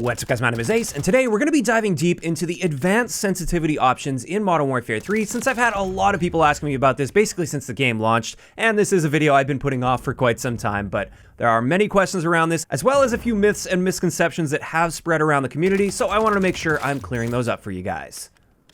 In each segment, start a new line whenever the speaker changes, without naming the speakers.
What's up guys, my name is Ace, and today we're going to be diving deep into the advanced sensitivity options in Modern Warfare 3 since I've had a lot of people asking me about this basically since the game launched, and this is a video I've been putting off for quite some time, but there are many questions around this, as well as a few myths and misconceptions that have spread around the community, so I wanted to make sure I'm clearing those up for you guys.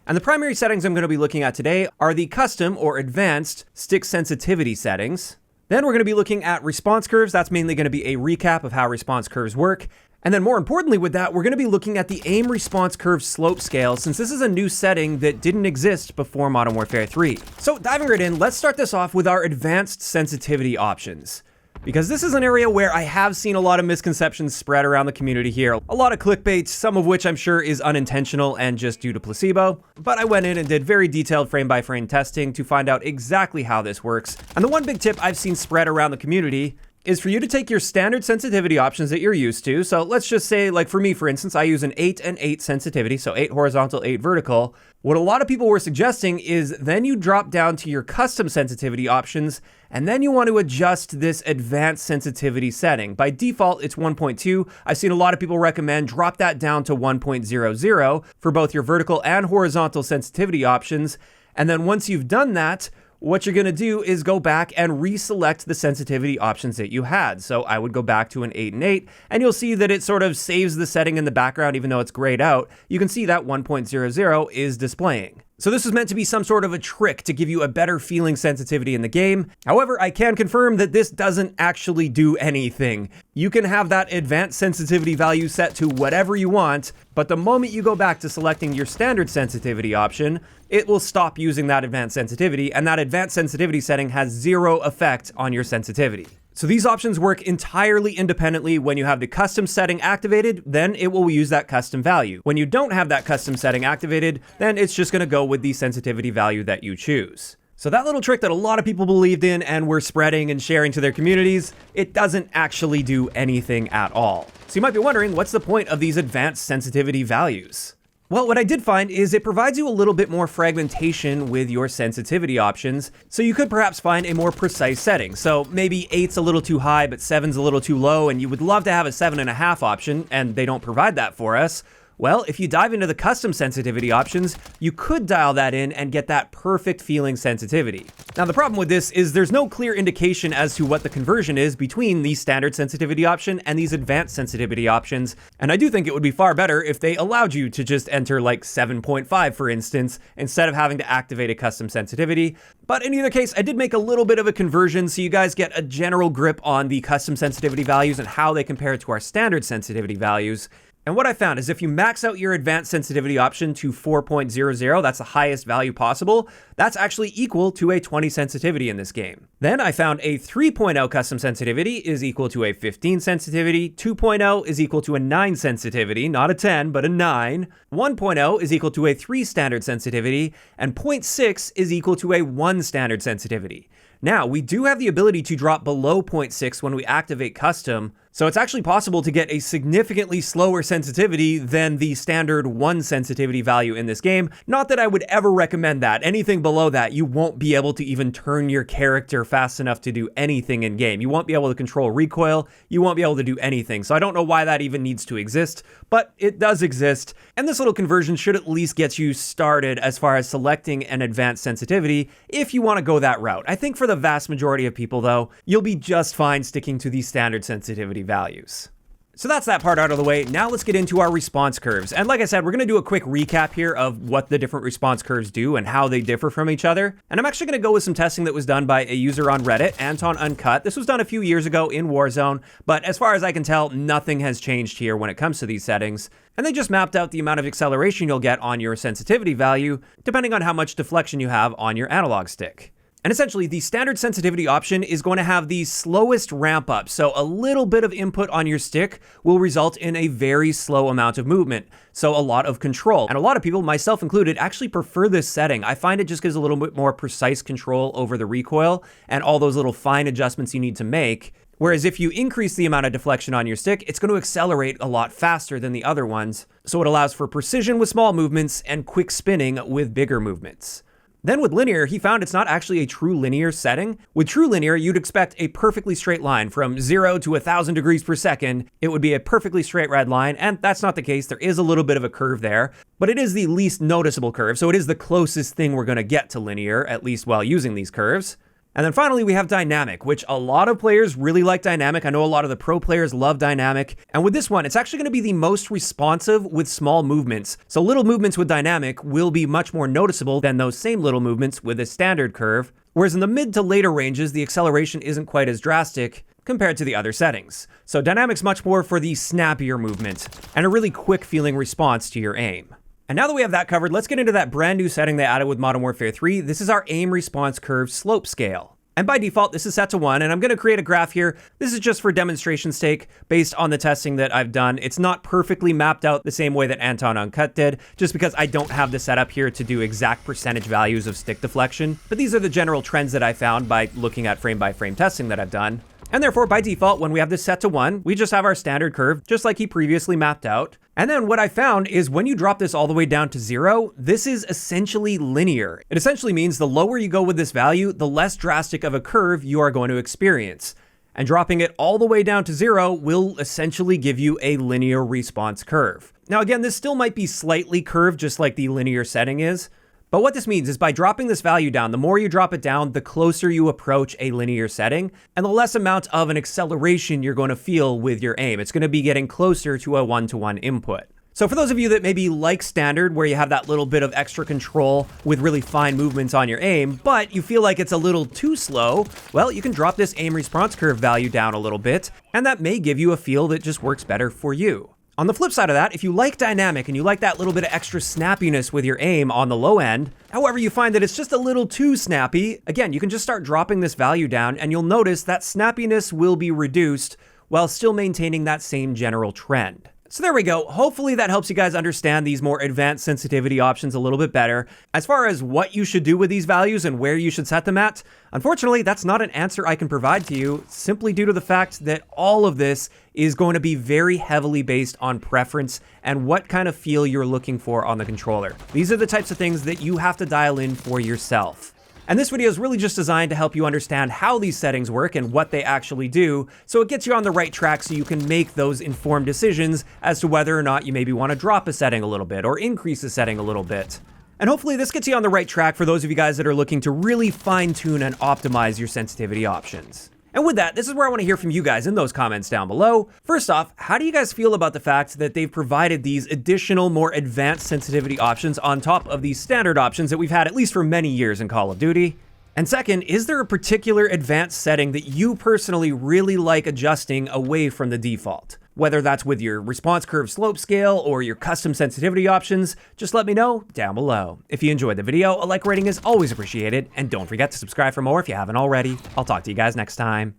And the primary settings I'm going to be looking at today are the custom or advanced stick sensitivity settings. Then we're going to be looking at response curves. That's mainly going to be a recap of how response curves work. And then more importantly with that, we're going to be looking at the aim response curve slope scale, since this is a new setting that didn't exist before Modern Warfare 3. So diving right in, let's start this off with our advanced sensitivity options. Because this is an area where I have seen a lot of misconceptions spread around the community here. A lot of clickbait, some of which I'm sure is unintentional and just due to placebo. But I went in and did very detailed frame-by-frame testing to find out exactly how this works. And the one big tip I've seen spread around the community is for you to take your standard sensitivity options that you're used to. So let's just say, like for me, for instance, I use an 8 and 8 sensitivity, so 8 horizontal, 8 vertical. What a lot of people were suggesting is then you drop down to your custom sensitivity options, and then you want to adjust this advanced sensitivity setting. By default, it's 1.2. I've seen a lot of people recommend drop that down to 1.00 for both your vertical and horizontal sensitivity options. And then once you've done that, what you're going to do is go back and reselect the sensitivity options that you had. So I would go back to an 8 and 8, and you'll see that it sort of saves the setting in the background even though it's grayed out. You can see that 1.00 is displaying. So this is meant to be some sort of a trick to give you a better feeling sensitivity in the game. However, I can confirm that this doesn't actually do anything. You can have that advanced sensitivity value set to whatever you want, but the moment you go back to selecting your standard sensitivity option, it will stop using that advanced sensitivity, and that advanced sensitivity setting has zero effect on your sensitivity. So these options work entirely independently. When you have the custom setting activated, then it will use that custom value. When you don't have that custom setting activated, then it's just going to go with the sensitivity value that you choose. So that little trick that a lot of people believed in and were spreading and sharing to their communities, it doesn't actually do anything at all. So you might be wondering, what's the point of these advanced sensitivity values? Well, what I did find is it provides you a little bit more fragmentation with your sensitivity options, so you could perhaps find a more precise setting. So maybe 8's a little too high, but 7's a little too low, and you would love to have a 7.5 option, and they don't provide that for us. Well, if you dive into the custom sensitivity options, you could dial that in and get that perfect feeling sensitivity. Now, the problem with this is there's no clear indication as to what the conversion is between the standard sensitivity option and these advanced sensitivity options, and I do think it would be far better if they allowed you to just enter like 7.5, for instance, instead of having to activate a custom sensitivity. But in either case, I did make a little bit of a conversion so you guys get a general grip on the custom sensitivity values and how they compare to our standard sensitivity values. And what I found is if you max out your advanced sensitivity option to 4.00, that's the highest value possible, that's actually equal to a 20 sensitivity in this game. Then I found a 3.0 custom sensitivity is equal to a 15 sensitivity, 2.0 is equal to a 9 sensitivity, not a 10, but a 9, 1.0 is equal to a 3 standard sensitivity, and 0.6 is equal to a 1 standard sensitivity. Now, we do have the ability to drop below 0.6 when we activate custom, so it's actually possible to get a significantly slower sensitivity than the standard 1 sensitivity value in this game. Not that I would ever recommend that. Anything below that, you won't be able to even turn your character fast enough to do anything in game. You won't be able to control recoil, you won't be able to do anything. So I don't know why that even needs to exist, but it does exist. And this little conversion should at least get you started as far as selecting an advanced sensitivity if you want to go that route. I think for the vast majority of people though, you'll be just fine sticking to the standard sensitivity values. So that's that part out of the way. Now let's get into our response curves. And like I said, we're going to do a quick recap here of what the different response curves do and how they differ from each other. And I'm actually going to go with some testing that was done by a user on Reddit, Anton Uncut. This was done a few years ago in Warzone, but as far as I can tell, nothing has changed here when it comes to these settings. And they just mapped out the amount of acceleration you'll get on your sensitivity value, depending on how much deflection you have on your analog stick. And essentially, the standard sensitivity option is going to have the slowest ramp up. So a little bit of input on your stick will result in a very slow amount of movement. So a lot of control. And a lot of people, myself included, actually prefer this setting. I find it just gives a little bit more precise control over the recoil and all those little fine adjustments you need to make. Whereas if you increase the amount of deflection on your stick, it's going to accelerate a lot faster than the other ones. So it allows for precision with small movements and quick spinning with bigger movements. Then with linear, he found it's not actually a true linear setting. With true linear, you'd expect a perfectly straight line from 0 to 1,000 degrees per second. It would be a perfectly straight red line, and that's not the case. There is a little bit of a curve there, but it is the least noticeable curve, so it is the closest thing we're going to get to linear, at least while using these curves. And then finally, we have dynamic, which a lot of players really like dynamic. I know a lot of the pro players love dynamic. And with this one, it's actually going to be the most responsive with small movements. So little movements with dynamic will be much more noticeable than those same little movements with a standard curve. Whereas in the mid to later ranges, the acceleration isn't quite as drastic compared to the other settings. So dynamic's much more for the snappier movement and a really quick feeling response to your aim. And now that we have that covered, let's get into that brand new setting they added with Modern Warfare 3. This is our aim response curve slope scale. And by default, this is set to 1, and I'm going to create a graph here. This is just for demonstration's sake, based on the testing that I've done. It's not perfectly mapped out the same way that Anton Uncut did, just because I don't have the setup here to do exact percentage values of stick deflection. But these are the general trends that I found by looking at frame-by-frame testing that I've done. And therefore, by default, when we have this set to 1, we just have our standard curve, just like he previously mapped out. And then what I found is when you drop this all the way down to 0, this is essentially linear. It essentially means the lower you go with this value, the less drastic of a curve you are going to experience. And dropping it all the way down to 0 will essentially give you a linear response curve. Now again, this still might be slightly curved, just like the linear setting is. But what this means is by dropping this value down, the more you drop it down, the closer you approach a linear setting, and the less amount of an acceleration you're going to feel with your aim. It's going to be getting closer to a one-to-one input. So for those of you that maybe like standard, where you have that little bit of extra control with really fine movements on your aim, but you feel like it's a little too slow, well, you can drop this aim response curve value down a little bit, and that may give you a feel that just works better for you. On the flip side of that, if you like dynamic and you like that little bit of extra snappiness with your aim on the low end, however you find that it's just a little too snappy, again, you can just start dropping this value down and you'll notice that snappiness will be reduced while still maintaining that same general trend. So there we go. Hopefully that helps you guys understand these more advanced sensitivity options a little bit better. As far as what you should do with these values and where you should set them at, unfortunately, that's not an answer I can provide to you, simply due to the fact that all of this is going to be very heavily based on preference and what kind of feel you're looking for on the controller. These are the types of things that you have to dial in for yourself. And this video is really just designed to help you understand how these settings work and what they actually do, so it gets you on the right track so you can make those informed decisions as to whether or not you maybe want to drop a setting a little bit or increase a setting a little bit. And hopefully this gets you on the right track for those of you guys that are looking to really fine-tune and optimize your sensitivity options. And with that, this is where I want to hear from you guys in those comments down below. First off, how do you guys feel about the fact that they've provided these additional, more advanced sensitivity options on top of these standard options that we've had at least for many years in Call of Duty? And second, is there a particular advanced setting that you personally really like adjusting away from the default? Whether that's with your response curve slope scale or your custom sensitivity options, just let me know down below. If you enjoyed the video, a like rating is always appreciated, and don't forget to subscribe for more if you haven't already. I'll talk to you guys next time.